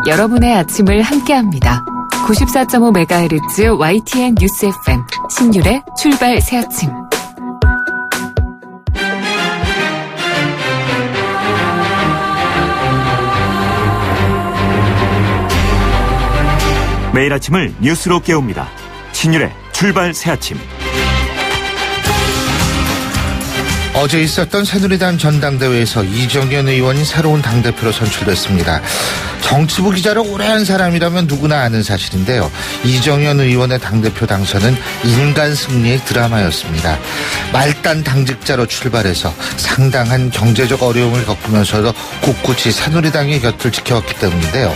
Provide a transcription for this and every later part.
여러분의 아침을 함께합니다. 94.5MHz YTN 뉴스 FM 신율의 출발 새아침. 매일 아침을 뉴스로 깨웁니다. 신율의 출발 새아침. 어제 있었던 새누리당 전당대회에서 이정현 의원이 새로운 당대표로 선출됐습니다. 정치부 기자를 오래 한 사람이라면 누구나 아는 사실인데요. 이정현 의원의 당대표 당선은 인간 승리의 드라마였습니다. 말단 당직자로 출발해서 상당한 경제적 어려움을 겪으면서도 꿋꿋이 새누리당의 곁을 지켜왔기 때문인데요.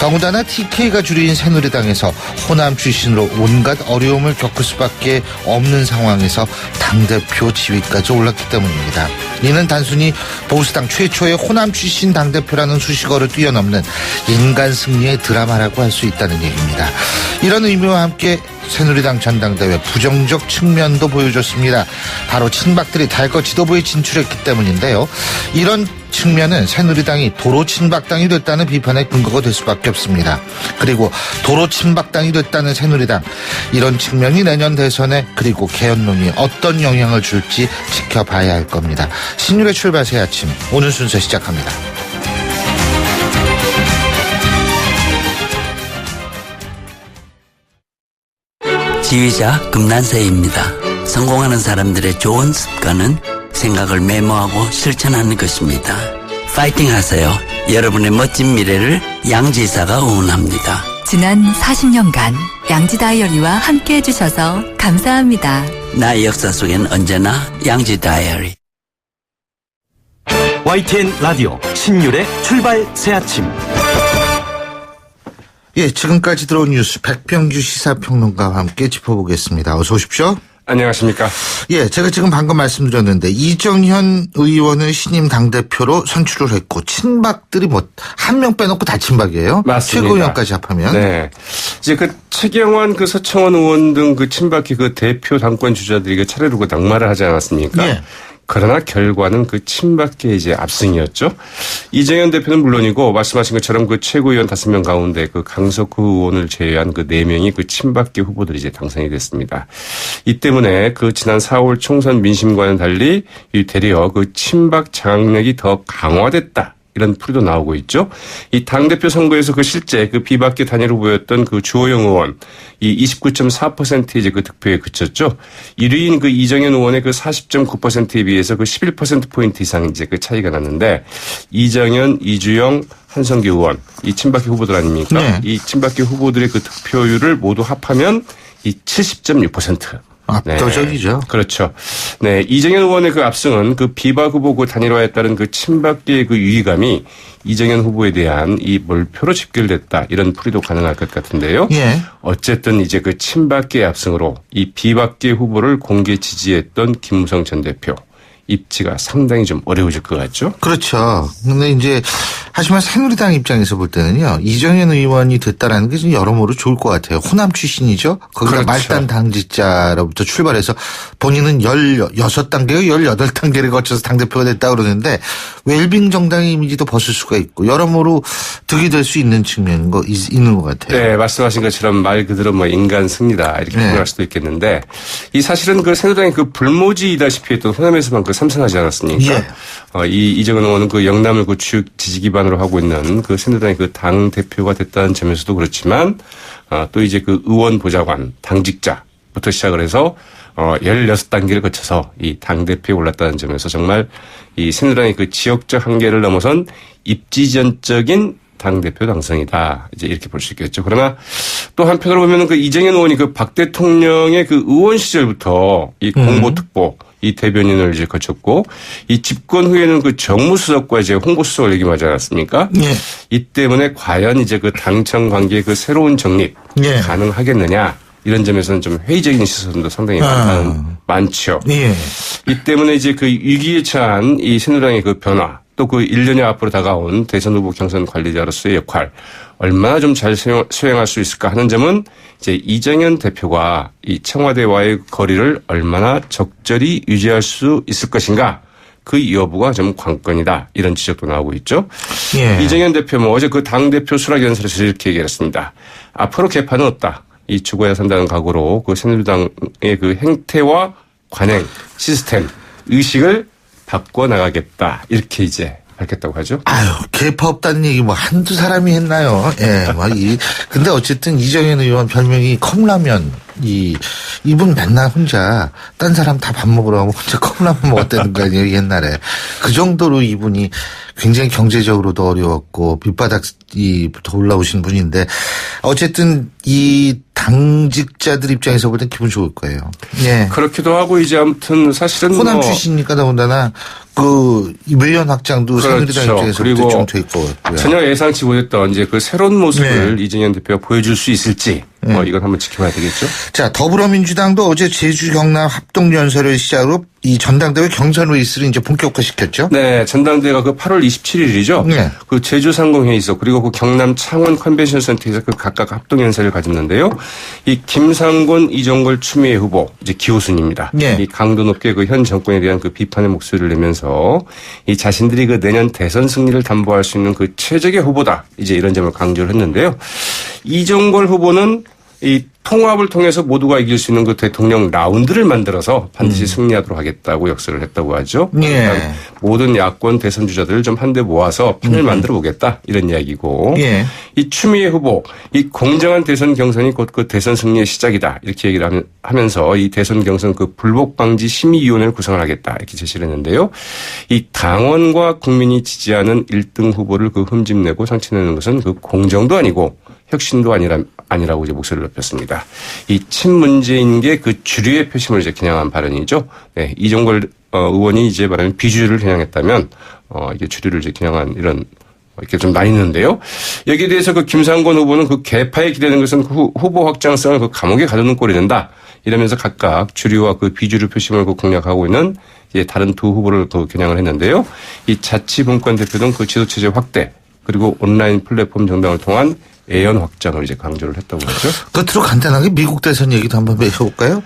더군다나 TK가 주류인 새누리당에서 호남 출신으로 온갖 어려움을 겪을 수밖에 없는 상황에서 당대표 지위까지 올랐기 때문입니다. 이는 단순히 보수당 최초의 호남 출신 당대표라는 수식어를 뛰어넘는 인간 승리의 드라마라고 할 수 있다는 얘기입니다. 이런 의미와 함께 새누리당 전당대회 부정적 측면도 보여줬습니다. 바로 친박들이 달거 지도부에 진출했기 때문인데요. 이런 측면은 새누리당이 도로 친박당이 됐다는 비판의 근거가 될 수밖에 없습니다. 그리고 도로 친박당이 됐다는 새누리당, 이런 측면이 내년 대선에 그리고 개헌론이 어떤 영향을 줄지 지켜봐야 할 겁니다. 신율의 출발 새 아침, 오늘 순서 시작합니다. 지휘자 금난세입니다. 성공하는 사람들의 좋은 습관은 생각을 메모하고 실천하는 것입니다. 파이팅 하세요. 여러분의 멋진 미래를 양지사가 응원합니다. 지난 40년간 양지 다이어리와 함께 해주셔서 감사합니다. 나의 역사 속엔 언제나 양지 다이어리. YTN 라디오 신율의 출발 새아침. 예, 지금까지 들어온 뉴스 백병규 시사평론가와 함께 짚어보겠습니다. 어서 오십시오. 안녕하십니까. 예, 제가 지금 방금 말씀드렸는데 이정현 의원을 신임 당대표로 선출을 했고 친박들이 뭐 한 명 빼놓고 다 친박이에요. 맞습니다. 최고위원까지 합하면. 네. 이제 그 최경환 그 서청원 의원 등 그 친박계 그 대표 당권 주자들이 그 차례로 그 낙마를 하지 않았습니까? 예. 그러나 결과는 그 친박계 이제 압승이었죠. 이정현 대표는 물론이고 말씀하신 것처럼 그 최고위원 5명 가운데 그 강석구 의원을 제외한 그 4명이 그 친박계 후보들이 이제 당선이 됐습니다. 이 때문에 그 지난 4월 총선 민심과는 달리 이 되려 그 친박 장악력이 더 강화됐다. 이런 풀이도 나오고 있죠. 이 당대표 선거에서 그 실제 그 비박계 단일 후보였던 그 주호영 의원 이 29.4% 이제 그 득표에 그쳤죠. 1위인 그 이정현 의원의 그 40.9%에 비해서 그 11%포인트 이상 이제 그 차이가 났는데 이정현, 이주영, 한성규 의원 이 친박계 후보들 아닙니까? 네. 이 친박계 후보들의 그 득표율을 모두 합하면 이 70.6%. 압도적이죠. 네. 그렇죠. 네. 이정현 의원의 그 압승은 그 비박 후보 그 단일화에 따른 그 친박계의 그 유의감이 이정현 후보에 대한 이 몰표로 집결됐다. 이런 풀이도 가능할 것 같은데요. 예. 어쨌든 이제 그 친박계의 압승으로 이 비박계 후보를 공개 지지했던 김무성 전 대표. 입지가 상당히 좀 어려워질 것 같죠? 그렇죠. 근데 이제 하지만 새누리당 입장에서 볼 때는요. 이정현 의원이 됐다라는 게 좀 여러모로 좋을 것 같아요. 호남 출신이죠. 거기다 그렇죠. 말단 당직자로부터 출발해서 본인은 16단계요 18단계를 거쳐서 당대표가 됐다고 그러는데 웰빙 정당의 이미지도 벗을 수가 있고 여러모로 득이 될 수 있는 측면인 거 있는 것 같아요. 네, 말씀하신 것처럼 말 그대로 뭐 인간 승리다 이렇게 표현할 수도 있겠는데 이 사실은 그 새누리당이 그 불모지이다시피 했던 호남에서만 그 삼선하지 않았습니까? 예. 이 이정현 의원은 그 영남을 그 주요 지지 기반으로 하고 있는 그 새누리당의 그 당 대표가 됐다는 점에서도 그렇지만 또 이제 그 의원 보좌관 당직자부터 시작을 해서 16단계를 거쳐서 이 당 대표에 올랐다는 점에서 정말 이 새누리당의 그 지역적 한계를 넘어선 입지전적인 당대표 당선이다. 이제 이렇게 볼 수 있겠죠. 그러나 또 한편으로 보면은 그 이정현 의원이 그 박 대통령의 그 의원 시절부터 이 공보특보 이 대변인을 이제 거쳤고 이 집권 후에는 그 정무수석과 이제 홍보수석을 역임하지 않았습니까? 예. 이 때문에 과연 이제 그 당청 관계의 그 새로운 정립 예. 가능하겠느냐 이런 점에서는 좀 회의적인 시선도 상당히 많죠. 예. 이 때문에 이제 그 위기에 처한 이 새누리당의 그 변화 또 그 1년여 앞으로 다가온 대선 후보 경선 관리자로서의 역할 얼마나 좀 잘 수행할 수 있을까 하는 점은 이제 이정현 대표가 이 청와대와의 거리를 얼마나 적절히 유지할 수 있을 것인가 그 여부가 좀 관건이다. 이런 지적도 나오고 있죠. 예. 이정현 대표 뭐 어제 그 당대표 수락연설에서 이렇게 얘기했습니다. 앞으로 개판은 없다. 이 죽어야 산다는 각오로 그 새누리당의 그 행태와 관행, 시스템, 의식을 바꿔나가겠다. 이렇게 이제 밝혔다고 하죠. 아유, 개파 없다는 얘기 뭐 한두 사람이 했나요? 예, 근데 어쨌든 이정현 의원 별명이 컵라면. 이분 맨날 혼자 딴 사람 다 밥 먹으러 가고 혼자 컵라면 먹었다는 거 아니에요, 옛날에. 그 정도로 이분이 굉장히 경제적으로도 어려웠고 밑바닥부터 올라오신 분인데 어쨌든 이 당직자들 입장에서 볼 땐 기분 좋을 거예요. 예. 그렇기도 하고 이제 아무튼 사실은 호남 출신이니까 더군다나 그 외연 확장도 그렇죠. 새누리당 입장에서 그리고 좀 될 것 같고요. 전혀 예상치 못했던 이제 그 새로운 모습을 이정현 대표가 보여줄 수 있을지 이건 한번 지켜봐야 되겠죠. 자, 더불어민주당도 어제 제주 경남 합동연설을 시작으로 이 전당대회 경선 레이스를 이제 본격화시켰죠. 네, 전당대회가 그 8월 27일이죠. 네. 그 제주 상공회의소 그리고 그 경남 창원 컨벤션 센터에서 그 각각 합동연설을 가졌는데요. 이 김상곤, 이종걸, 추미애 후보 이제 기호순입니다. 네. 이 강도 높게 그 현 정권에 대한 그 비판의 목소리를 내면서 이 자신들이 그 내년 대선 승리를 담보할 수 있는 그 최적의 후보다 이제 이런 점을 강조를 했는데요. 이종걸 후보는 이 통합을 통해서 모두가 이길 수 있는 그 대통령 라운드를 만들어서 반드시 승리하도록 하겠다고 역설을 했다고 하죠. 예. 모든 야권 대선 주자들을 좀 한데 모아서 판을 만들어 보겠다 이런 이야기고 예. 이 추미애 후보 이 공정한 대선 경선이 곧 그 대선 승리의 시작이다 이렇게 얘기를 하면서 이 대선 경선 그 불복 방지 심의위원회를 구성을 하겠다 이렇게 제시를 했는데요. 이 당원과 국민이 지지하는 1등 후보를 그 흠집내고 상치내는 것은 그 공정도 아니고 혁신도 아니라고 이제 목소리를 높였습니다. 이 친문재인계 그 주류의 표심을 이제 겨냥한 발언이죠. 네, 이종걸 의원이 이제 말하는 비주류를 겨냥했다면 이게 주류를 이제 겨냥한 이런 이렇게 좀 나뉘는데요. 여기에 대해서 그 김상곤 후보는 그 개파에 기대는 것은 그 후보 확장성을 그 감옥에 가두는 꼴이 된다. 이러면서 각각 주류와 그 비주류 표심을 그 공략하고 있는 이제 다른 두 후보를 그 겨냥을 했는데요. 이 자치분권 대표등 그 지도체제 확대 그리고 온라인 플랫폼 정당을 통한 애연 확장을 이제 강조를 했다고 하죠. 끝으로 간단하게 미국 대선 얘기도 한번 해볼까요?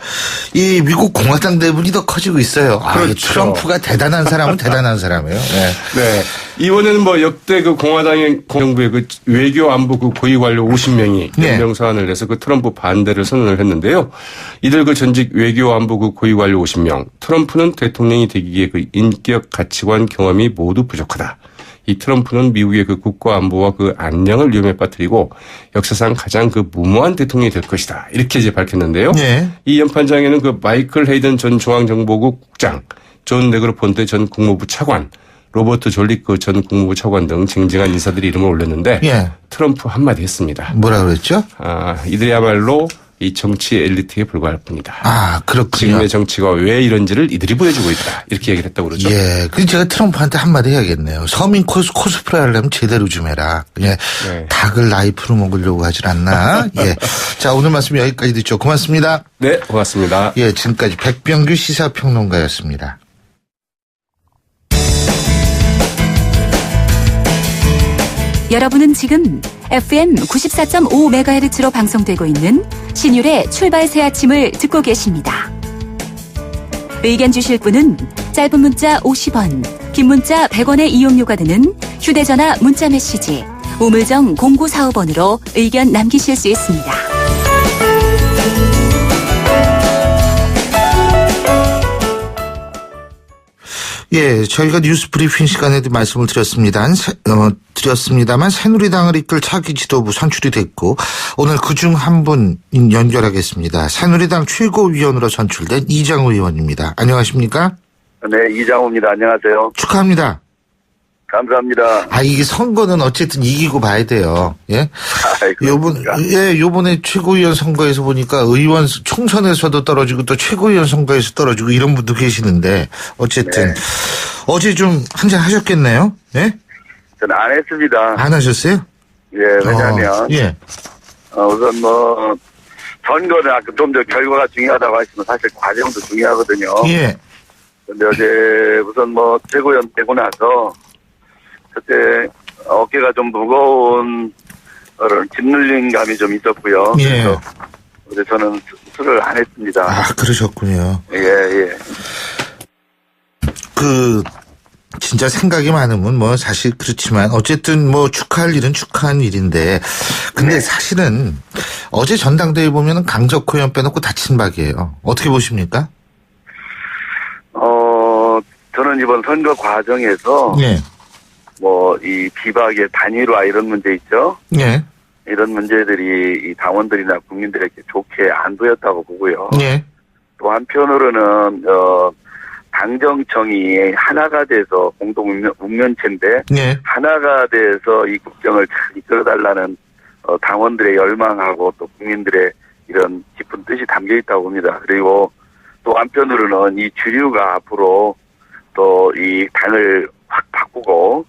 이 미국 공화당 내분이 더 커지고 있어요. 그렇죠. 트럼프가 대단한 사람은 대단한 사람이에요. 네. 네. 이번에는 뭐 역대 그 공화당의 정부의 그 외교 안보 그 고위 관료 50명이 네. 연명 서한을 내서 그 트럼프 반대를 선언을 했는데요. 이들 그 전직 외교 안보 그 고위 관료 50명. 트럼프는 대통령이 되기에 그 인격 가치관 경험이 모두 부족하다. 이 트럼프는 미국의 그 국가 안보와 그 안녕을 위험에 빠뜨리고 역사상 가장 그 무모한 대통령이 될 것이다. 이렇게 이제 밝혔는데요. 네. 이 연판장에는 그 마이클 헤이든 전 중앙정보국 국장, 존 네그로폰테 전 국무부 차관, 로버트 졸리크 전 국무부 차관 등 쟁쟁한 인사들이 이름을 올렸는데 예. 트럼프 한마디 했습니다. 뭐라 그랬죠? 이들이야말로 이 정치 엘리트에 불과할 뿐이다. 그렇군요. 지금의 정치가 왜 이런지를 이들이 보여주고 있다. 이렇게 얘기를 했다고 그러죠. 예. 그래서 제가 트럼프한테 한마디 해야겠네요. 서민 코스프레 하려면 제대로 좀 해라. 예. 네. 닭을 라이프로 먹으려고 하질 않나. 예. 자, 오늘 말씀 여기까지 듣죠. 고맙습니다. 네, 고맙습니다. 예, 지금까지 백병규 시사평론가였습니다. 여러분은 지금 FM 94.5MHz로 방송되고 있는 신율의 출발 새 아침을 듣고 계십니다. 의견 주실 분은 짧은 문자 50원, 긴 문자 100원의 이용료가 드는 휴대전화 문자 메시지 우물정 0945번으로 의견 남기실 수 있습니다. 예, 저희가 뉴스 브리핑 시간에도 말씀을 드렸습니다만 새누리당을 이끌 차기 지도부 선출이 됐고 오늘 그중 한 분 연결하겠습니다. 새누리당 최고위원으로 선출된 이장우 의원입니다. 안녕하십니까? 네, 이장우입니다. 안녕하세요. 축하합니다. 감사합니다. 이게 선거는 어쨌든 이기고 봐야 돼요. 예. 요번에 최고위원 선거에서 보니까 의원 총선에서도 떨어지고 또 최고위원 선거에서 떨어지고 이런 분도 계시는데 어쨌든 어제 좀 한잔 하셨겠네요. 예? 저는 안 했습니다. 안 하셨어요? 예, 왜냐하면 우선 뭐 선거는 아까 좀 더 결과가 중요하다고 하시면 사실 과정도 중요하거든요. 예. 근데 어제 우선 뭐 최고위원 되고 나서 그때 어깨가 좀 무거운 짓눌린 감이 좀 있었고요. 예. 그래서 어제 저는 술을 안 했습니다. 그러셨군요. 예. 진짜 생각이 많으면 뭐 사실 그렇지만 어쨌든 뭐 축하할 일은 축하한 일인데 근데 사실은 어제 전당대회 보면은 강석호 의원 빼놓고 다 친박이에요. 어떻게 보십니까? 저는 이번 선거 과정에서 예. 뭐 이 비박의 단일화 이런 문제 있죠. 예. 이런 문제들이 이 당원들이나 국민들에게 좋게 안 보였다고 보고요. 예. 또 한편으로는 당정청이 하나가 돼서 공동 웅면체인데 예. 하나가 돼서 이 국정을 잘 이끌어달라는 당원들의 열망하고 또 국민들의 이런 깊은 뜻이 담겨 있다고 봅니다. 그리고 또 한편으로는 이 주류가 앞으로 또 이 당을 확 바꾸고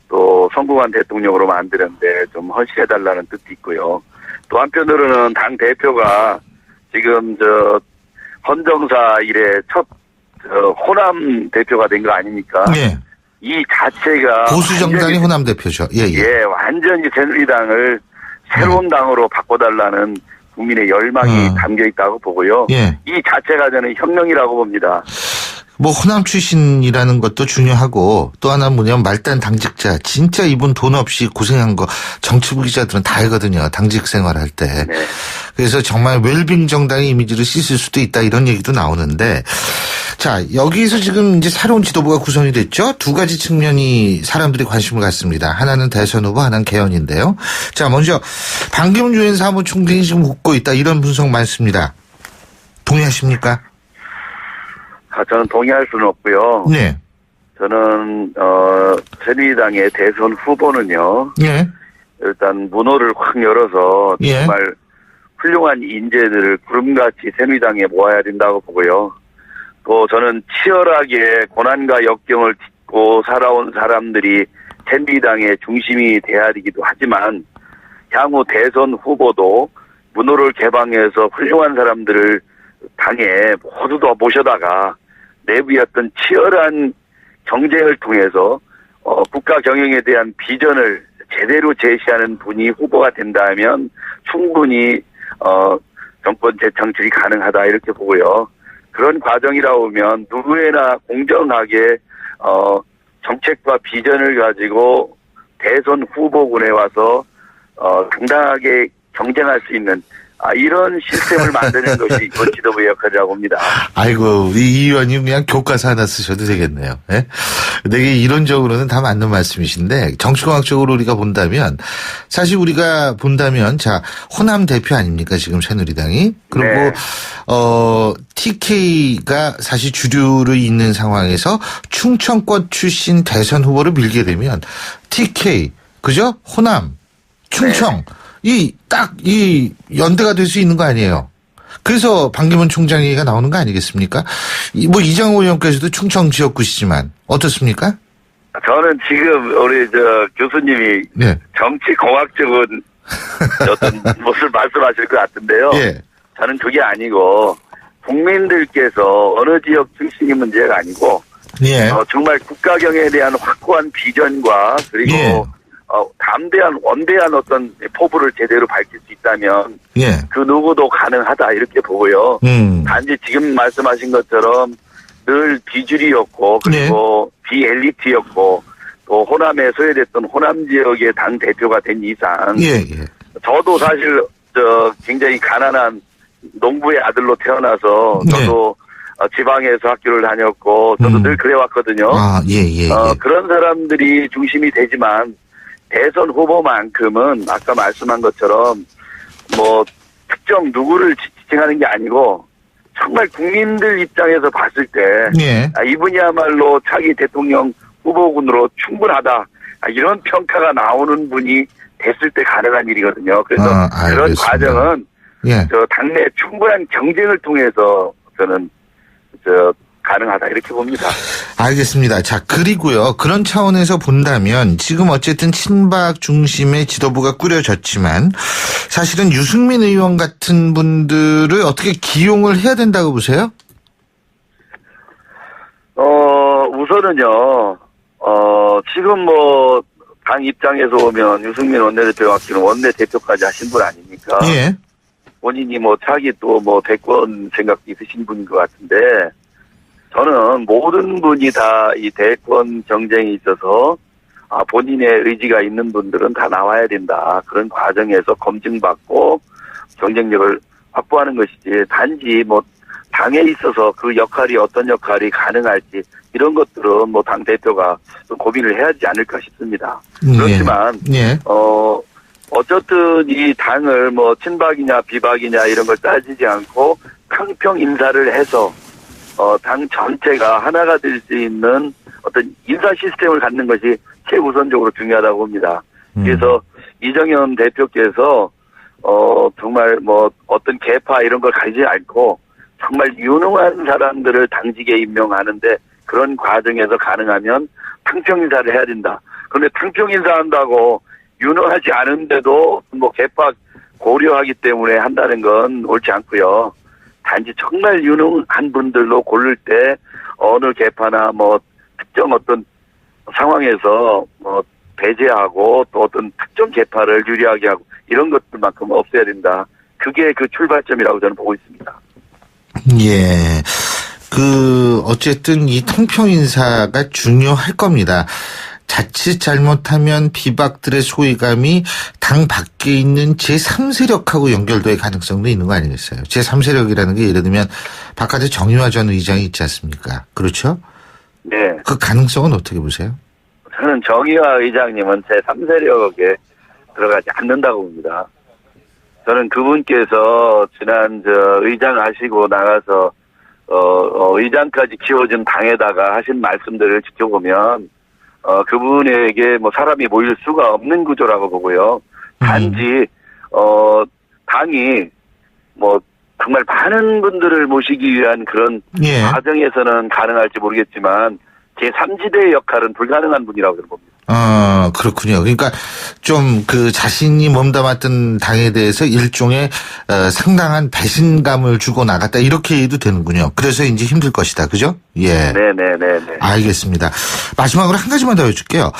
또 성공한 대통령으로 만드는데 좀 헌신해달라는 뜻도 있고요. 또 한편으로는 당 대표가 지금 헌정사 이래 첫 호남 대표가 된 거 아닙니까? 예. 이 자체가 보수 정당이 호남 대표죠. 예, 예. 예, 완전히 새누리당을 새로운 당으로 바꿔달라는 국민의 열망이 담겨 있다고 보고요. 예. 이 자체가 저는 혁명이라고 봅니다. 뭐 호남 출신이라는 것도 중요하고 또 하나 뭐냐면 말단 당직자 진짜 이분 돈 없이 고생한 거 정치부 기자들은 다 알거든요. 당직 생활할 때. 네. 그래서 정말 웰빙 정당의 이미지를 씻을 수도 있다 이런 얘기도 나오는데 자 여기서 지금 이제 새로운 지도부가 구성이 됐죠. 두 가지 측면이 사람들이 관심을 갖습니다. 하나는 대선 후보 하나는 개헌인데요. 자 먼저 반기문 유엔 사무총장이 지금 웃고 있다 이런 분석 많습니다. 동의하십니까? 저는 동의할 수는 없고요. 네. 저는 새누리당의 대선 후보는요. 예. 일단 문호를 확 열어서 예. 정말 훌륭한 인재들을 구름같이 새누리당에 모아야 된다고 보고요. 또 저는 치열하게 고난과 역경을 딛고 살아온 사람들이 새누리당의 중심이 돼야 되기도 하지만 향후 대선 후보도 문호를 개방해서 훌륭한 사람들을 당에 모두 다 모셔다가 내부의 어떤 치열한 경쟁을 통해서 국가 경영에 대한 비전을 제대로 제시하는 분이 후보가 된다면 충분히 정권 재창출이 가능하다 이렇게 보고요. 그런 과정이라고 보면 누구에나 공정하게 정책과 비전을 가지고 대선 후보군에 와서 당당하게 경쟁할 수 있는 이런 시스템을 만드는 것이 이번 지도부의 역할이라고 봅니다. 아이고, 이 의원님 그냥 교과서 하나 쓰셔도 되겠네요. 예? 되게 이론적으로는 다 맞는 말씀이신데, 정치공학적으로 우리가 본다면, 사실 우리가 본다면, 자, 호남 대표 아닙니까, 지금 새누리당이? 그리고, 네. TK가 사실 주류를 잇는 상황에서 충청권 출신 대선 후보를 밀게 되면, TK, 그죠? 호남, 충청, 이 연대가 될 수 있는 거 아니에요. 그래서 반기문 총장 얘기가 나오는 거 아니겠습니까? 뭐 이장호 의원께서도 충청 지역구시지만 어떻습니까? 저는 지금 우리 교수님이 네. 정치 공학적인 어떤 것을 말씀하실 것 같은데요. 예. 저는 그게 아니고 국민들께서 어느 지역 출신이 문제가 아니고 예. 정말 국가 경영에 대한 확고한 비전과 그리고 예. 담대한 원대한 어떤 포부를 제대로 밝힐 수 있다면 예. 그 누구도 가능하다 이렇게 보고요. 단지 지금 말씀하신 것처럼 늘 비주류였고 그리고 비엘리트였고 또 호남에 소외됐던 호남 지역의 당 대표가 된 이상 예. 예. 저도 사실 굉장히 가난한 농부의 아들로 태어나서 저도 지방에서 학교를 다녔고 저도 늘 그래왔거든요. 예. 그런 사람들이 중심이 되지만 대선 후보만큼은 아까 말씀한 것처럼 뭐 특정 누구를 지칭하는 게 아니고 정말 국민들 입장에서 봤을 때 예. 이분이야말로 차기 대통령 후보군으로 충분하다 이런 평가가 나오는 분이 됐을 때 가능한 일이거든요. 그래서 그런 알겠습니다. 과정은 예. 당내 충분한 경쟁을 통해서 저는 가능하다 이렇게 봅니다. 알겠습니다. 자, 그리고요. 그런 차원에서 본다면 지금 어쨌든 친박 중심의 지도부가 꾸려졌지만 사실은 유승민 의원 같은 분들을 어떻게 기용을 해야 된다고 보세요? 우선은요. 지금 뭐 당 입장에서 보면 유승민 원내대표 같기는 원내대표까지 하신 분 아닙니까? 저는 모든 분이 다 이 대권 경쟁에 있어서 본인의 의지가 있는 분들은 다 나와야 된다. 그런 과정에서 검증받고 경쟁력을 확보하는 것이지 단지 뭐 당에 있어서 그 역할이 어떤 역할이 가능할지 이런 것들은 뭐 당 대표가 좀 고민을 해야 하지 않을까 싶습니다. 그렇지만 예. 어쨌든 이 당을 뭐 친박이냐 비박이냐 이런 걸 따지지 않고 평평 인사를 해서 당 전체가 하나가 될 수 있는 어떤 인사 시스템을 갖는 것이 최우선적으로 중요하다고 봅니다. 그래서 이정현 대표께서 정말 뭐 어떤 계파 이런 걸 가리지 않고 정말 유능한 사람들을 당직에 임명하는데 그런 과정에서 가능하면 탕평 인사를 해야 된다. 그런데 탕평 인사한다고 유능하지 않은데도 뭐 계파 고려하기 때문에 한다는 건 옳지 않고요. 단지 정말 유능한 분들로 고를 때 어느 계파나 뭐 특정 어떤 상황에서 뭐 배제하고 또 어떤 특정 계파를 유리하게 하고 이런 것들만큼 없어야 된다. 그게 그 출발점이라고 저는 보고 있습니다. 예. 어쨌든 이 통평 인사가 중요할 겁니다. 자칫 잘못하면 비박들의 소외감이 당 밖에 있는 제3세력하고 연결될 가능성도 있는 거 아니겠어요? 제3세력이라는 게 예를 들면 바깥에 정의화 전 의장이 있지 않습니까? 그렇죠? 네. 그 가능성은 어떻게 보세요? 저는 정의화 의장님은 제3세력에 들어가지 않는다고 봅니다. 저는 그분께서 지난 의장 하시고 나가서 의장까지 키워준 당에다가 하신 말씀들을 지켜보면 그분에게 뭐 사람이 모일 수가 없는 구조라고 보고요. 단지 당이 뭐 정말 많은 분들을 모시기 위한 그런 예. 과정에서는 가능할지 모르겠지만 제3지대의 역할은 불가능한 분이라고 저는 봅니다. 그렇군요. 그러니까 좀 자신이 몸담았던 당에 대해서 일종의 상당한 배신감을 주고 나갔다 이렇게 해도 되는군요. 그래서 이제 힘들 것이다. 그죠? 예. 네네네네. 알겠습니다. 마지막으로 한 가지만 더 여쭐게요.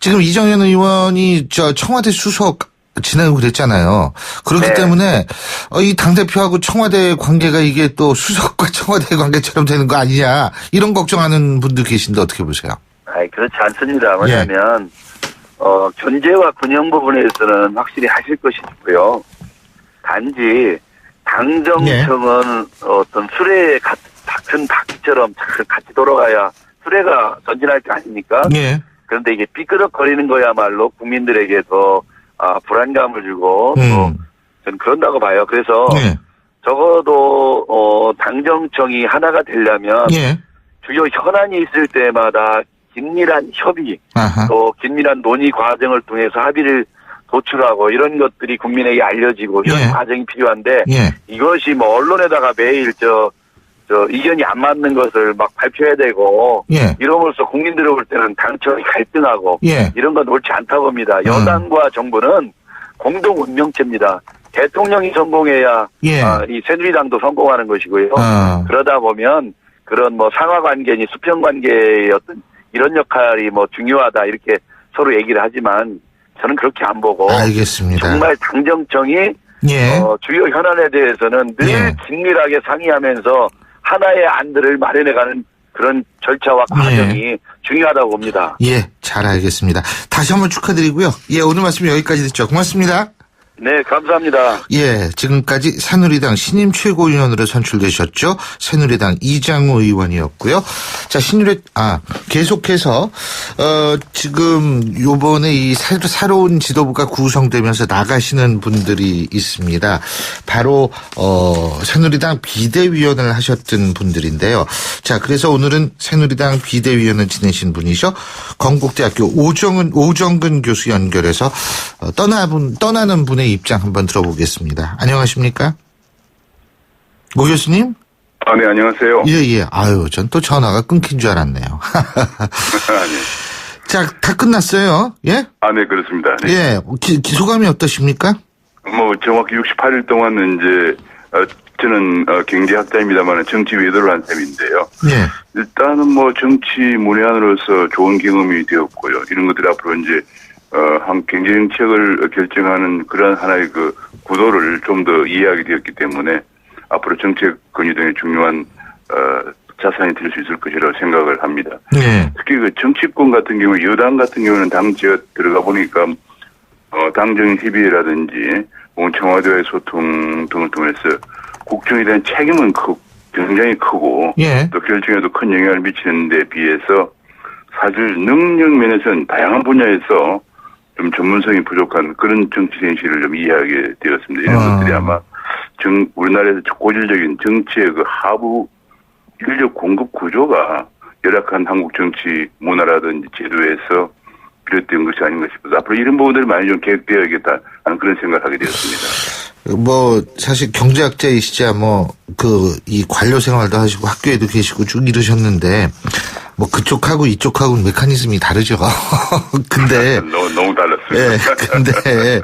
지금 이정현 의원이 청와대 수석 지내고 그랬잖아요. 그렇기 네. 때문에 이 당대표하고 청와대 관계가 이게 또 수석과 청와대 관계처럼 되는 거 아니냐 이런 걱정하는 분들 계신데 어떻게 보세요? 그렇지 않습니다. 왜냐하면 견제와 군용 부분에서는 확실히 하실 것이고요. 단지 당정청은 어떤 수레에 같은 바퀴처럼 같이 돌아가야 수레가 전진할 게 아닙니까? 예. 그런데 이게 삐끄덕거리는 거야말로 국민들에게도 불안감을 주고 또 저는 그런다고 봐요. 그래서 예. 적어도 당정청이 하나가 되려면 예. 주요 현안이 있을 때마다 긴밀한 협의 아하. 또 긴밀한 논의 과정을 통해서 합의를 도출하고 이런 것들이 국민에게 알려지고 이런 예. 과정이 필요한데 예. 이것이 뭐 언론에다가 매일 의견이 안 맞는 것을 막 발표해야 되고 예. 이러면서 국민들이 볼 때는 당청이 갈등하고 예. 이런 건 옳지 않다 봅니다. 여당과 정부는 공동 운명체입니다. 대통령이 성공해야 예. 이 새누리당도 성공하는 것이고요. 그러다 보면 그런 뭐 상하 관계니 수평 관계의 어떤 이런 역할이 뭐 중요하다 이렇게 서로 얘기를 하지만 저는 그렇게 안 보고 알겠습니다. 정말 당정청이 예. 주요 현안에 대해서는 늘 예. 긴밀하게 상의하면서 하나의 안들을 마련해가는 그런 절차와 과정이 중요하다고 봅니다. 예, 잘 알겠습니다. 다시 한번 축하드리고요. 예, 오늘 말씀 여기까지 듣죠. 고맙습니다. 네, 감사합니다. 예, 지금까지 새누리당 신임 최고위원으로 선출되셨죠. 새누리당 이장우 의원이었고요. 자, 계속해서, 지금 요번에 이 새로운 지도부가 구성되면서 나가시는 분들이 있습니다. 바로, 새누리당 비대위원을 하셨던 분들인데요. 자, 그래서 오늘은 새누리당 비대위원을 지내신 분이죠. 건국대학교 오정근 교수 연결해서, 떠나는 분의 입장 한번 들어보겠습니다. 안녕하십니까? 오 교수님? 네, 안녕하세요. 예. 아유, 전 또 전화가 끊긴 줄 알았네요. 네. 자, 다 끝났어요. 예? 네, 그렇습니다. 네. 예. 소감이 어떠십니까? 정확히 68일 동안 이제, 저는 경제학자입니다만 정치 외도를 한 셈인데요. 예. 일단은 정치 문외한으로서 좋은 경험이 되었고요. 이런 것들이 앞으로 이제 한 경제정책을 결정하는 그런 하나의 구도를 좀 더 이해하게 되었기 때문에 앞으로 정책 건의 등의 중요한 자산이 될 수 있을 것이라고 생각을 합니다. 네. 특히 그 정치권 같은 경우, 여당 같은 경우는 제가 들어가 보니까 당정 협의회라든지 청와대와의 소통 등을 통해서 국정에 대한 책임은 굉장히 크고 예. 또 결정에도 큰 영향을 미치는 데 비해서 사실 능력 면에서는 다양한 분야에서 좀 전문성이 부족한 그런 정치 현실을 좀 이해하게 되었습니다. 이런 것들이 아마 우리나라에서 고질적인 정치의 그 하부 인력 공급 구조가 열악한 한국 정치 문화라든지 제도에서 비롯된 것이 아닌가 싶어서 앞으로 이런 부분들이 많이 좀 개혁되어야겠다 하는 그런 생각을 하게 되었습니다. 뭐 사실 경제학자이시자 이 관료 생활도 하시고 학교에도 계시고 쭉 이러셨는데 뭐 그쪽하고 이쪽하고는 메커니즘이 다르죠. 근데 너무 달랐습니다. 예,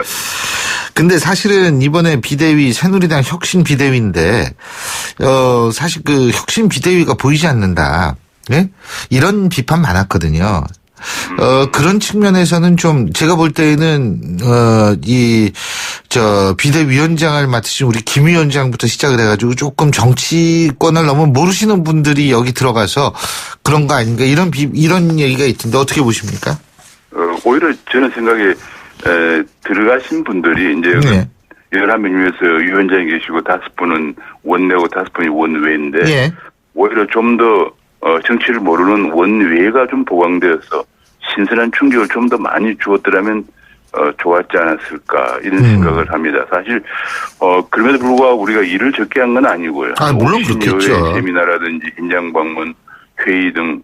근데 사실은 이번에 비대위 새누리당 혁신 비대위인데 사실 그 혁신 비대위가 보이지 않는다. 예? 이런 비판 많았거든요. 그런 측면에서는 좀 제가 볼 때는 비대위원장을 맡으신 우리 김 위원장부터 시작을 해가지고 조금 정치권을 너무 모르시는 분들이 여기 들어가서 그런 거 아닌가 이런 얘기가 있던데 어떻게 보십니까? 오히려 저는 생각에 들어가신 분들이 이제 네. 11명 중에서 위원장이 계시고 5분은 원내고 5분이 원외인데 예. 오히려 좀 더 정치를 모르는 원외가 좀 보강되어서 신선한 충격을 좀 더 많이 주었더라면 좋았지 않았을까 이런 생각을 합니다. 사실 그럼에도 불구하고 우리가 일을 적게 한 건 아니고요. 물론 그렇겠죠. 세미나라든지 현장 방문, 회의 등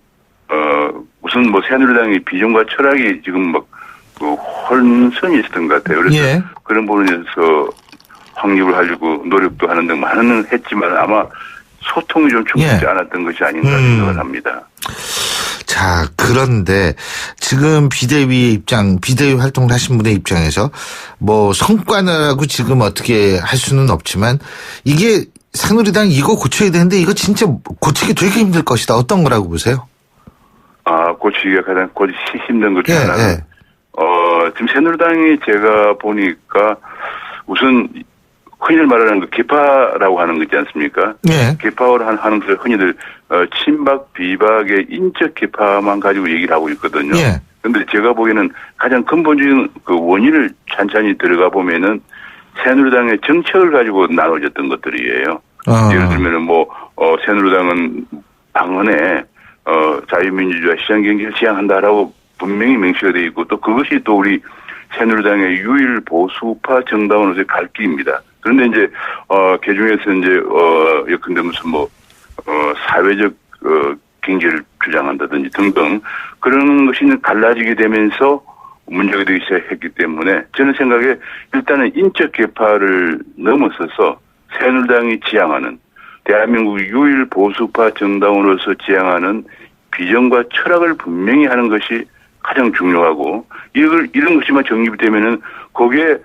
우선 새누리당의 비전과 철학이 지금 혼선이 있었던 것 같아요. 그래서 예. 그런 부분에서 확립을 하려고 노력도 하는 등 많은 했지만 아마 소통이 좀 충분치 않았던 것이 아닌가 생각을 합니다. 자, 그런데 지금 비대위 활동을 하신 분의 입장에서 성과라고 지금 어떻게 할 수는 없지만 이게 새누리당 이거 고쳐야 되는데 이거 진짜 고치기 되게 힘들 것이다. 어떤 거라고 보세요? 고치기가 가장 힘든 것 중 하나는 지금 새누리당이 제가 보니까 우선 흔히 말하는 개파라고 하는 거 있지 않습니까? 네. 개파를 하는 것을 흔히들 친박, 비박의 인적 개파만 가지고 얘기를 하고 있거든요. 그런데 제가 보기에는 가장 근본적인 그 원인을 찬찬히 들어가 보면은 새누리당의 정책을 가지고 나눠졌던 것들이에요. 예를 들면은 새누리당은 방언에 자유민주주의와 시장경제를 지향한다라고 분명히 명시가 되어 있고 또 그것이 또 우리 새누리당의 유일 보수파 정당으로서의 갈 길입니다. 그런데 이제 개중에서 이제 예컨대 무슨 사회적 경제를 주장한다든지 등등 그런 것이 갈라지게 되면서 문제가 되기 시작했기 때문에 저는 생각에 일단은 인적 개파를 넘어서서 새누리당이 지향하는 대한민국 유일 보수파 정당으로서 지향하는 비전과 철학을 분명히 하는 것이 가장 중요하고 이런 것이만 정립이 되면은 거기에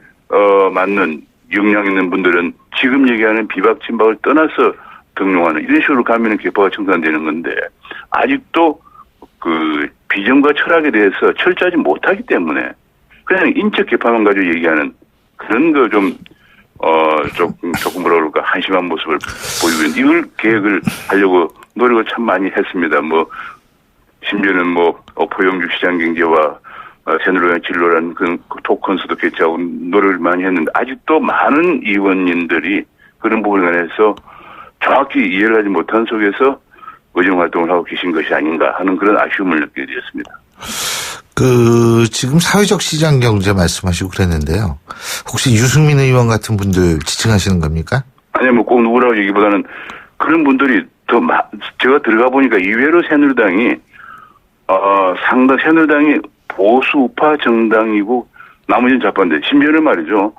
맞는 역량 있는 분들은 지금 얘기하는 비박 친박을 떠나서 등용하는 이런 식으로 가면은 개파가 청산되는 건데 아직도 그 비전과 철학에 대해서 철저하지 못하기 때문에 그냥 인적 개파만 가지고 얘기하는 그런 거 조금 뭐라 그럴까 한심한 모습을 보이고 있는 이걸 계획을 하려고 노력을 참 많이 했습니다. 심지어는 포용주 시장 경제와 새누리당 진로라는 그 토큰수도 개최하고 노력을 많이 했는데 아직도 많은 의원님들이 그런 부분에 관해서 정확히 이해를 하지 못한 속에서 의정 활동을 하고 계신 것이 아닌가 하는 그런 아쉬움을 느끼게 되었습니다. 지금 사회적 시장 경제 말씀하시고 그랬는데요. 혹시 유승민 의원 같은 분들 지칭하시는 겁니까? 아니요, 꼭 누구라고 얘기보다는 그런 분들이 제가 들어가 보니까 의외로 새누리당이 새누리당이 보수파 정당이고 나머지는 좌파인데 심지어는 말이죠.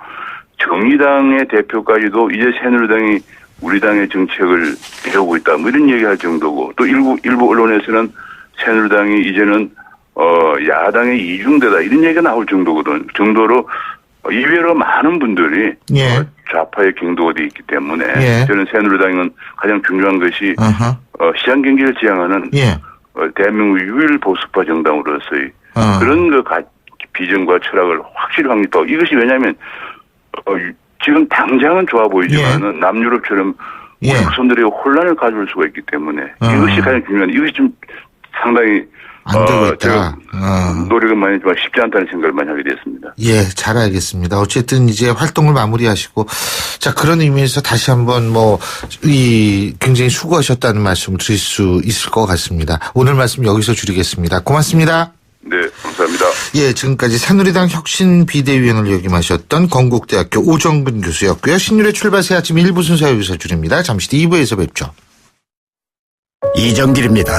정의당의 대표까지도 이제 새누리당이 우리 당의 정책을 배우고 있다. 이런 얘기할 정도고 또 일부 언론에서는 새누리당이 이제는 야당의 이중대다 이런 얘기가 나올 정도로 의외로 많은 분들이 좌파의 경도가 되어 있기 때문에 저는 새누리당은 가장 중요한 것이 시장 경제를 지향하는 대한민국 유일 보수파 정당으로서의 그런 비전과 철학을 확실히 확립하고 이것이 왜냐하면 지금 당장은 좋아 보이지만은 남유럽처럼 예. 우리 후손들이 혼란을 가져올 수가 있기 때문에 이것이 가장 중요한, 이것이 좀 상당히 안 되고 있다. 제가 노력은 많이 했지만 쉽지 않다는 생각을 많이 하게 됐습니다. 예, 잘 알겠습니다. 어쨌든 이제 활동을 마무리하시고, 자, 그런 의미에서 다시 한번 굉장히 수고하셨다는 말씀을 드릴 수 있을 것 같습니다. 오늘 말씀 여기서 줄이겠습니다. 고맙습니다. 네, 감사합니다. 예, 지금까지 새누리당 혁신 비대위원을 역임하셨던 건국대학교 오정근 교수였고요. 신율의 출발 새 아침 1부 순서 여기서 줄입니다. 잠시 뒤 2부에서 뵙죠. 이정길입니다.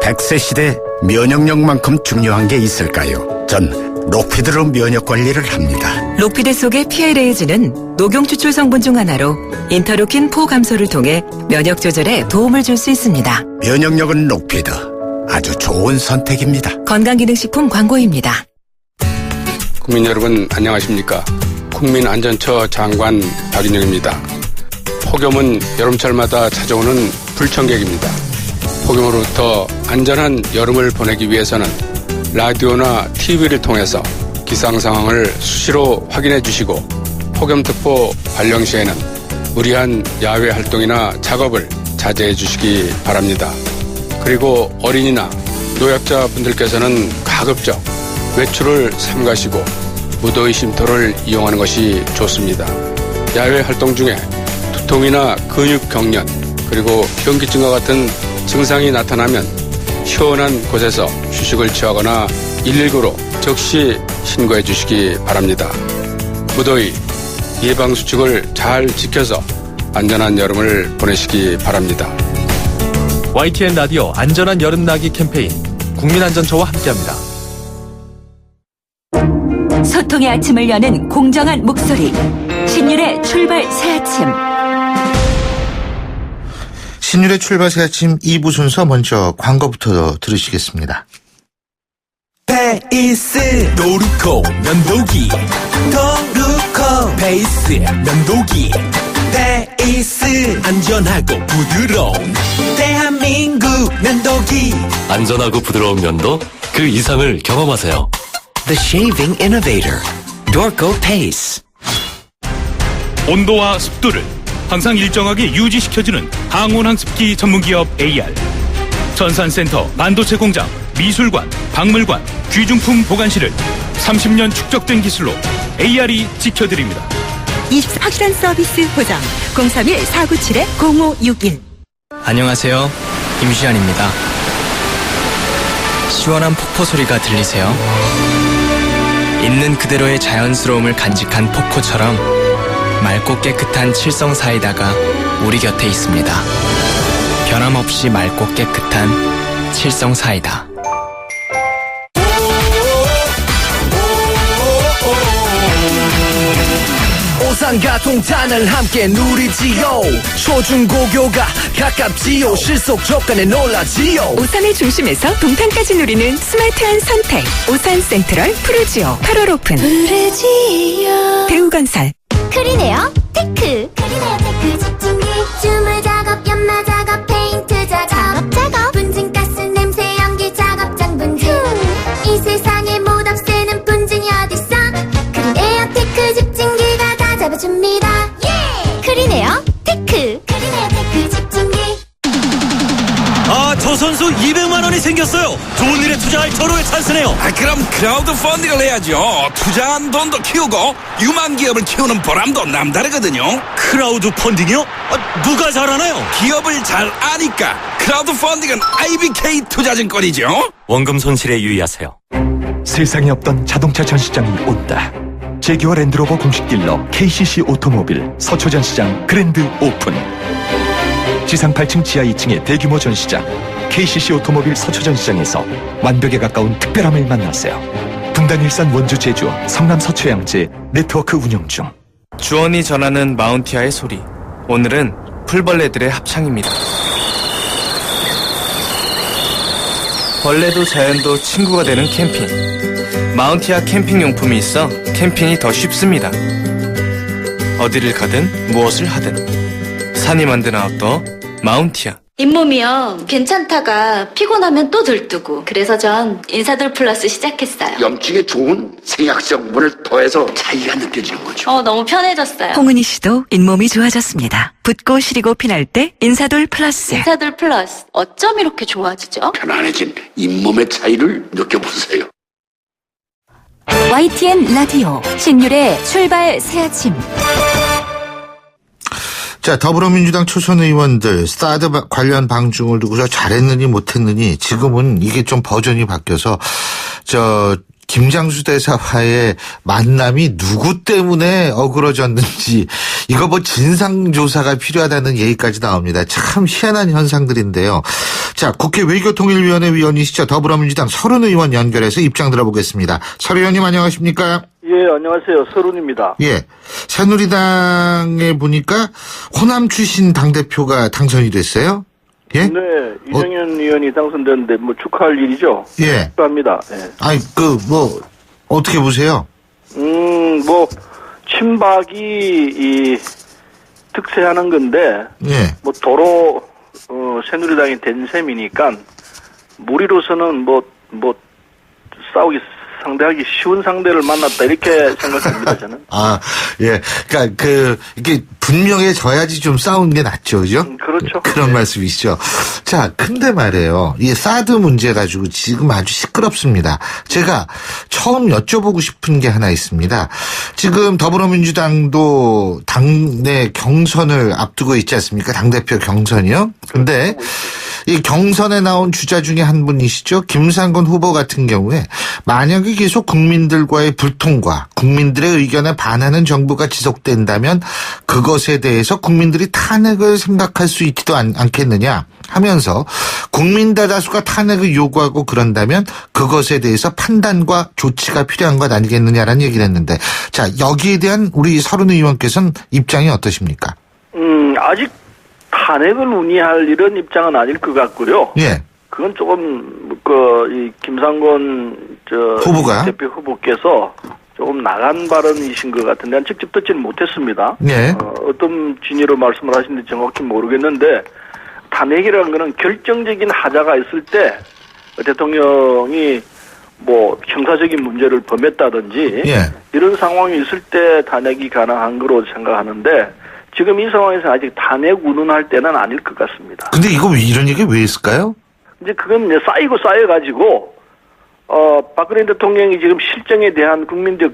100세 시대 면역력만큼 중요한 게 있을까요? 전 록피드로 면역 관리를 합니다. 록피드 속의 PLAG는 녹용 추출 성분 중 하나로 인터루킨 4 감소를 통해 면역 조절에 도움을 줄 수 있습니다. 면역력은 록피드. 아주 좋은 선택입니다. 건강기능식품 광고입니다. 국민 여러분 안녕하십니까? 국민안전처 장관 박인영입니다. 폭염은 여름철마다 찾아오는 불청객입니다. 폭염으로부터 안전한 여름을 보내기 위해서는 라디오나 TV를 통해서 기상 상황을 수시로 확인해 주시고 폭염특보 발령 시에는 무리한 야외 활동이나 작업을 자제해 주시기 바랍니다. 그리고 어린이나 노약자분들께서는 가급적 외출을 삼가시고 무더위 쉼터를 이용하는 것이 좋습니다. 야외 활동 중에 두통이나 근육 경련 그리고 현기증과 같은 증상이 나타나면 시원한 곳에서 휴식을 취하거나 119로 즉시 신고해 주시기 바랍니다. 무더위 예방수칙을 잘 지켜서 안전한 여름을 보내시기 바랍니다. YTN 라디오 안전한 여름나기 캠페인 국민안전처와 함께합니다. 소통의 아침을 여는 공정한 목소리. 신율의 출발 새 아침. 신율의 출발 새 아침 2부 순서 먼저 광고부터 들으시겠습니다. 베이스 노루코 면도기 도루코 베이스 면도기 베이스 안전하고 부드러운 대한민국 면도기 안전하고 부드러운 면도 그 이상을 경험하세요. The Shaving Innovator Dorco Pace. 온도와 습도를 항상 일정하게 유지시켜주는 항온항습기 전문기업 AR. 전산센터, 반도체 공장, 미술관, 박물관, 귀중품 보관실을 30년 축적된 기술로 AR이 지켜드립니다. 24 확실한 서비스 보장 031-497-0561. 안녕하세요. 김시안입니다. 시원한 폭포 소리가 들리세요? 있는 그대로의 자연스러움을 간직한 폭포처럼 맑고 깨끗한 칠성 사이다가 우리 곁에 있습니다. 변함없이 맑고 깨끗한 칠성 사이다. 오산과 동탄을 함께 누리지요. 초중고교가 가깝지요. 실속 조건에 놀라지요. 오산의 중심에서 동탄까지 누리는 스마트한 선택. 오산 센트럴 푸르지오 8월 오픈. 푸르지오 대우건설. 크리네어 테크. 크리네어 테크 집중기 주물 작업 연마 작업 페인트 작업 분진가스 냄새 연기 작업장 분진. 이 세상에 못 없애는 분진이 어딨어. 크리네어 테크 집중기가 다 잡아줍니다. 예! 크리네어 테크. 크리네어 테크 집중기. 저 선수 200만 원이 생겼어요. 좋은 일에 투자할 절호의 찬스네요. 그럼 크라우드 펀딩을 해야죠. 투자한 돈도 키우고 유망 기업을 키우는 보람도 남다르거든요. 크라우드 펀딩이요? 누가 잘하나요? 기업을 잘 아니까 크라우드 펀딩은 IBK 투자증권이죠. 원금 손실에 유의하세요. 세상에 없던 자동차 전시장이 온다. 제규어 랜드로버 공식 딜러 KCC 오토모빌 서초 전시장 그랜드 오픈. 지상 8층 지하 2층의 대규모 전시장 KCC 오토모빌 서초 전시장에서 완벽에 가까운 특별함을 만나세요. 분당 일산 원주 제주 성남 서초 양재 네트워크 운영 중. 주원이 전하는 마운티아의 소리. 오늘은 풀벌레들의 합창입니다. 벌레도 자연도 친구가 되는 캠핑. 마운티아 캠핑 용품이 있어 캠핑이 더 쉽습니다. 어디를 가든 무엇을 하든 산이 만든 아웃도어 마운티아. 잇몸이요. 괜찮다가 피곤하면 또 들뜨고. 그래서 전 인사돌 플러스 시작했어요. 염증에 좋은 생약 성분을 더해서 차이가 느껴지는 거죠. 너무 편해졌어요. 홍은희 씨도 잇몸이 좋아졌습니다. 붓고 시리고 피날 때 인사돌 플러스. 인사돌 플러스. 어쩜 이렇게 좋아지죠? 편안해진 잇몸의 차이를 느껴보세요. YTN 라디오 신율의 출발 새아침. 자, 더불어민주당 초선 의원들 사드 관련 방중을 두고서 잘했느니 못했느니 지금은 이게 좀 버전이 바뀌어서 김장수 대사와의 만남이 누구 때문에 어그러졌는지 이거 뭐 진상조사가 필요하다는 얘기까지 나옵니다. 참 희한한 현상들인데요. 자, 국회 외교통일위원회 위원이시죠. 더불어민주당 서른 의원 연결해서 입장 들어보겠습니다. 서른 의원님 안녕하십니까? 예, 안녕하세요. 서른입니다. 예. 새누리당에 보니까 호남 출신 당대표가 당선이 됐어요? 예? 네, 이정현 의원이 당선됐는데 뭐 축하할 일이죠. 예. 축하합니다. 예. 아니, 어떻게 보세요? 친박이 특세하는 건데, 예. 도로, 새누리당이 된 셈이니까, 무리로서는 상대하기 쉬운 상대를 만났다, 이렇게 생각합니다, 저는. 예. 그러니까, 이게 분명해져야지 좀 싸우는 게 낫죠, 그죠? 그렇죠. 그런 말씀이시죠. 자, 근데 말이에요. 이 사드 문제 가지고 지금 아주 시끄럽습니다. 제가 처음 여쭤보고 싶은 게 하나 있습니다. 지금 더불어민주당도 당내 경선을 앞두고 있지 않습니까? 당대표 경선이요? 근데, 이 경선에 나온 주자 중에 한 분이시죠. 김상곤 후보 같은 경우에 만약에 계속 국민들과의 불통과 국민들의 의견에 반하는 정부가 지속된다면 그것에 대해서 국민들이 탄핵을 생각할 수 있지도 않겠느냐 하면서 국민 대다수가 탄핵을 요구하고 그런다면 그것에 대해서 판단과 조치가 필요한 것 아니겠느냐라는 얘기를 했는데, 자, 여기에 대한 우리 서른 의원께서는 입장이 어떠십니까? 아직 탄핵을 운의할 이런 입장은 아닐 것 같고요. 예. 그건 조금 이 김상곤 후보가 대표 후보께서 조금 나간 발언이신 것 같은데 난 직접 듣지는 못했습니다. 예. 어떤 진위로 말씀을 하시는지 정확히 모르겠는데 탄핵이라는 거는 결정적인 하자가 있을 때 대통령이 형사적인 문제를 범했다든지 예. 이런 상황이 있을 때 탄핵이 가능한 거로 생각하는데 지금 이 상황에서 아직 탄핵 운운할 때는 아닐 것 같습니다. 근데 이런 얘기 왜 했을까요? 이제 그건 쌓여가지고, 박근혜 대통령이 지금 실정에 대한 국민적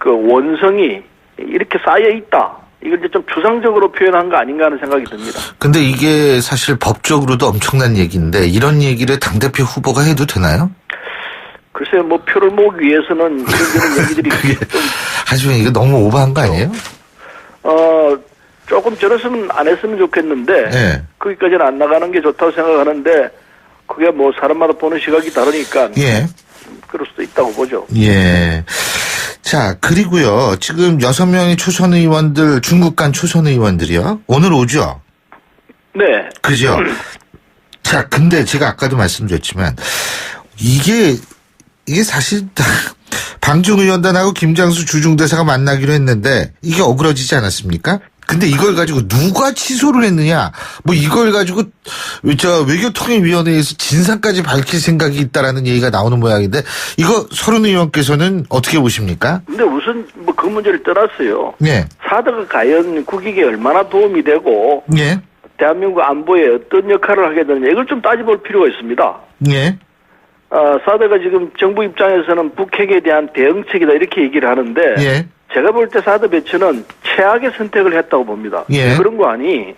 원성이 이렇게 쌓여 있다. 이걸 이제 좀 추상적으로 표현한 거 아닌가 하는 생각이 듭니다. 근데 이게 사실 법적으로도 엄청난 얘기인데 이런 얘기를 당대표 후보가 해도 되나요? 글쎄요, 표를 모으기 위해서는 이런 얘기들이 하지만 이거 너무 오버한 거 아니에요? 조금 저랬으면 안 했으면 좋겠는데, 예. 거기까지는 안 나가는 게 좋다고 생각하는데, 그게 사람마다 보는 시각이 다르니까, 예. 그럴 수도 있다고 보죠. 예. 자, 그리고요, 지금 6명의 초선 의원들, 중국 간 초선 의원들이요, 오늘 오죠? 네. 그죠? 자, 근데 제가 아까도 말씀드렸지만, 이게 사실, 방중 의원단하고 김장수 주중대사가 만나기로 했는데, 이게 어그러지지 않았습니까? 근데 이걸 가지고 누가 취소를 했느냐, 이걸 가지고 외교통일위원회에서 진상까지 밝힐 생각이 있다라는 얘기가 나오는 모양인데, 이거 서른 의원께서는 어떻게 보십니까? 근데 우선 그 문제를 떠났어요. 네. 사드가 과연 국익에 얼마나 도움이 되고, 네. 대한민국 안보에 어떤 역할을 하게 되느냐, 이걸 좀 따져볼 필요가 있습니다. 네. 사드가 지금 정부 입장에서는 북핵에 대한 대응책이다 이렇게 얘기를 하는데, 예. 제가 볼 때 사드 배치는 최악의 선택을 했다고 봅니다. 예. 그런 거 아니.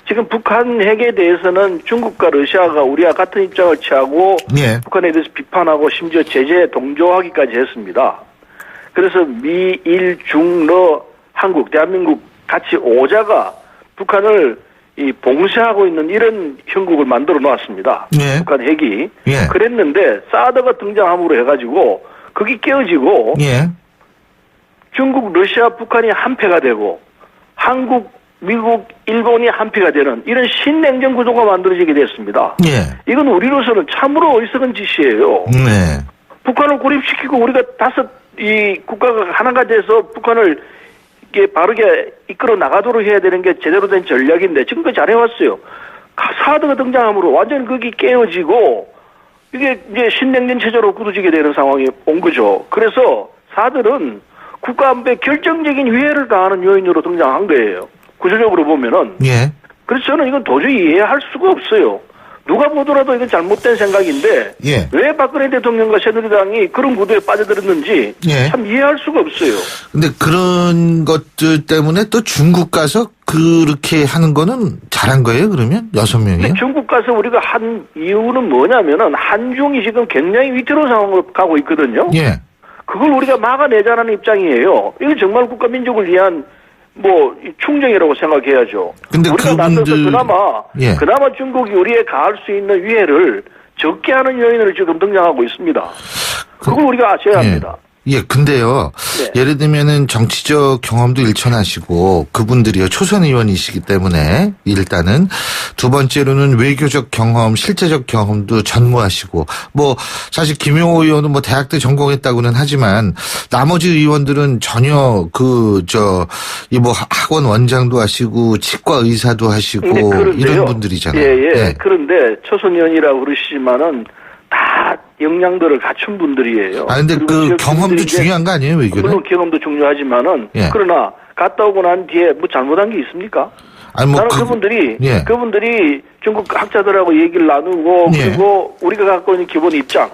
지금 북한 핵에 대해서는 중국과 러시아가 우리와 같은 입장을 취하고 예. 북한에 대해서 비판하고 심지어 제재에 동조하기까지 했습니다. 그래서 미, 일, 중, 러, 한국, 대한민국 같이 5자가 북한을 봉쇄하고 있는 이런 형국을 만들어 놓았습니다. 예. 북한 핵이. 예. 그랬는데 사드가 등장함으로 해가지고 그게 깨어지고 예. 중국, 러시아, 북한이 한패가 되고 한국, 미국, 일본이 한패가 되는 이런 신냉전 구도가 만들어지게 됐습니다. 예. 이건 우리로서는 참으로 어리석은 짓이에요. 네. 북한을 고립시키고 우리가 이 국가가 하나가 돼서 북한을 이게 바르게 이끌어 나가도록 해야 되는 게 제대로 된 전략인데 지금까지 잘해왔어요. 사드가 등장함으로 완전히 그게 깨어지고 이게 이제 신냉전 체제로 굳어지게 되는 상황이 온 거죠. 그래서 사들은 국가안보에 결정적인 위해를 가하는 요인으로 등장한 거예요. 구조적으로 보면은. 예. 그래서 저는 이건 도저히 이해할 수가 없어요. 누가 보더라도 이건 잘못된 생각인데 예. 왜 박근혜 대통령과 새누리당이 그런 구도에 빠져들었는지 예. 참 이해할 수가 없어요. 근데 그런 것들 때문에 또 중국 가서 그렇게 하는 거는 잘한 거예요, 그러면? 6명이요? 중국 가서 우리가 한 이유는 뭐냐면은 한중이 지금 굉장히 위태로운 상황으로 가고 있거든요. 예. 그걸 우리가 막아내자는 입장이에요. 이게 정말 국가 민족을 위한 충정이라고 생각해야죠. 근데 우리가 나서서 그나마 중국이 우리에 가할 수 있는 위해를 적게 하는 요인으로 지금 등장하고 있습니다. 그걸 우리가 아셔야 합니다. 예, 근데요. 네. 예를 들면은 정치적 경험도 일천하시고 그분들이요 초선 의원이시기 때문에 일단은 두 번째로는 외교적 경험, 실제적 경험도 전무하시고 뭐 사실 김용호 의원은 뭐 대학 때 전공했다고는 하지만 나머지 의원들은 전혀 학원 원장도 하시고 치과 의사도 하시고 이런 분들이잖아요. 예. 그런데 초선 의원이라고 그러시지만은 다 역량들을 갖춘 분들이에요. 근데 그 경험도 중요한 거 아니에요, 외교는? 물론 경험도 중요하지만 그러나 갔다 오고 난 뒤에 뭐 잘못한 게 있습니까? 나는 그분들이 중국 학자들하고 얘기를 나누고 그리고 우리가 갖고 있는 기본 입장,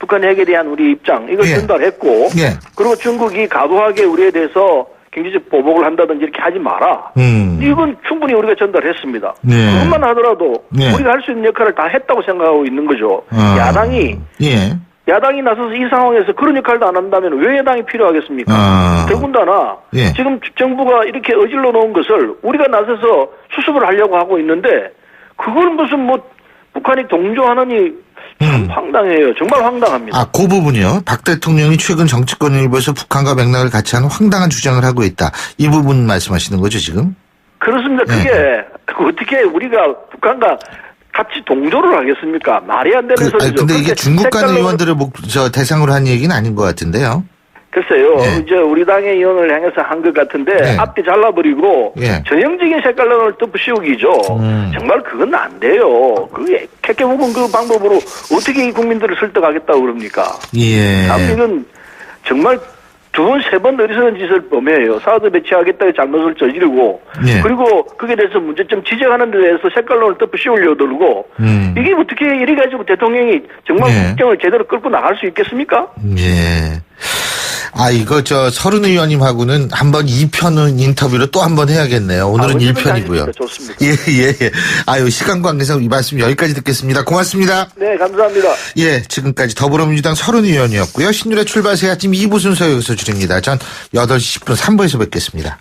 북한 핵에 대한 우리 입장 이걸 전달했고 그리고 중국이 과도하게 우리에 대해서 경제적 보복을 한다든지 이렇게 하지 마라. 이건 충분히 우리가 전달했습니다. 그것만 하더라도 우리가 할 수 있는 역할을 다 했다고 생각하고 있는 거죠. 야당이 나서서 이 상황에서 그런 역할도 안 한다면 왜 야당이 필요하겠습니까? 더군다나 지금 정부가 이렇게 어질러 놓은 것을 우리가 나서서 수습을 하려고 하고 있는데 그걸 무슨 북한이 동조하느니 참 황당해요. 정말 황당합니다. 그 부분이요. 박 대통령이 최근 정치권 일부에서 북한과 맥락을 같이 하는 황당한 주장을 하고 있다. 이 부분 말씀하시는 거죠, 지금? 그렇습니다. 그게 어떻게 우리가 북한과 같이 동조를 하겠습니까? 말이 안 되는 소리죠. 근데 이게 중국 간 의원들을 대상으로 한 얘기는 아닌 것 같은데요. 글쎄요. 이제 우리 당의 의원을 향해서 한 것 같은데 앞뒤 잘라버리고 전형적인 색깔론을 덮으씌우기죠. 정말 그건 안 돼요. 그게 캐캐 부분 그 방법으로 어떻게 이 국민들을 설득하겠다고 그럽니까? 이건 정말 2번, 3번 어리석은 짓을 범해요. 사드 배치하겠다고 잘못을 저지르고 그리고 그게 대해서 문제점 지적하는 데 대해서 색깔론을 덮으씌우려고 들고 이게 어떻게 이래가지고 대통령이 정말 국정을 제대로 끌고 나갈 수 있겠습니까? 이거 서른 의원님하고는 한번 2편 인터뷰를 또 한번 해야겠네요. 오늘은 1편이고요. 좋습니다. 예. 시간 관계상 이 말씀 여기까지 듣겠습니다. 고맙습니다. 네, 감사합니다. 지금까지 더불어민주당 서른 의원이었고요. 신율의 출발 새 아침 2부 순서 여기서 줄입니다. 전 8시 10분 3부에서 뵙겠습니다.